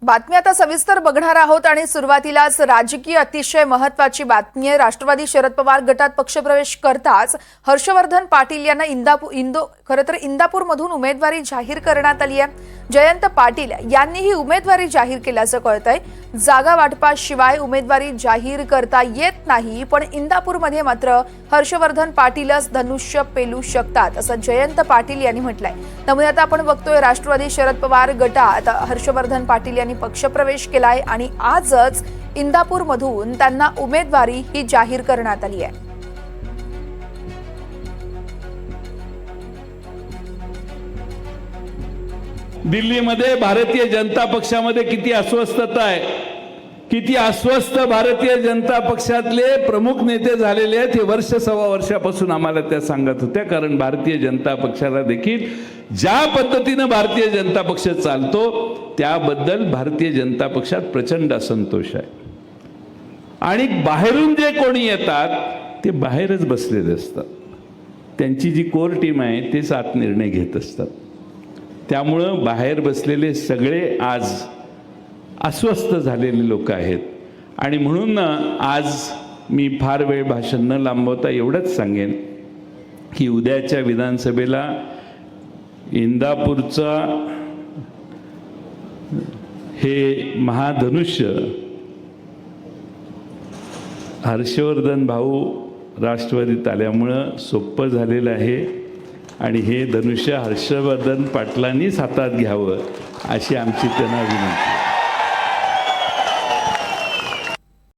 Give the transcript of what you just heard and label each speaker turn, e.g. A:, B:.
A: बातमी आता सविस्तर बघणार आहोत आणि सुरुवातीलाच राजकीय अतिशय महत्त्वाची बातमी आहे। राष्ट्रवादी शरद पवार गटात पक्षप्रवेश करताच हर्षवर्धन पाटील यांना इंदापूरमधून उमेदवारी जाहीर करण्यात आली आहे। जयंत पाटील यांनीही उमेदवारी जाहीर केल्याचं कळतंय। जागा वाटपाशिवाय उमेदवारी जाहीर करता येत नाही, पण इंदापूरमध्ये मात्र हर्षवर्धन पाटीलच धनुष्य पेलू शकतात असं जयंत पाटील यांनी म्हटलंय। त्यामुळे आता आपण बघतोय राष्ट्रवादी शरद पवार गटात हर्षवर्धन पाटील यांनी पक्षप्रवेश केलाय आणि आजच इंदापूरमधून त्यांना उमेदवारी ही जाहीर करण्यात आली आहे।
B: दिल्लीमध्ये भारतीय जनता पक्षामध्ये किती अस्वस्थता आहे, किती अस्वस्थ भारतीय जनता पक्षातले प्रमुख नेते झालेले आहेत हे वर्ष सव्वा वर्षापासून आम्हाला त्या सांगत होत्या। कारण भारतीय जनता पक्षाला देखील ज्या पद्धतीने भारतीय जनता पक्ष चालतो त्याबद्दल भारतीय जनता पक्षात प्रचंड असंतोष आहे आणि बाहेरून जे कोणी येतात ते बाहेरच बसलेले असतात। त्यांची जी कोर टीम आहे तेच आत निर्णय घेत असतात। त्यामुळं बाहेर बसलेले सगळे आज अस्वस्थ झालेले लोक आहेत आणि म्हणून आज मी फार वेळ भाषण न लांबवता एवढंच सांगेन की उद्याच्या विधानसभेला इंदापूरचा हे महाधनुष्य हर्षवर्धन भाऊ राष्ट्रवादीत आल्यामुळं सोपं झालेलं आहे आणि हे धनुष्य हर्षवर्धन पाटलांनीच हातात घ्यावं अशी आमची त्यांना विनंती।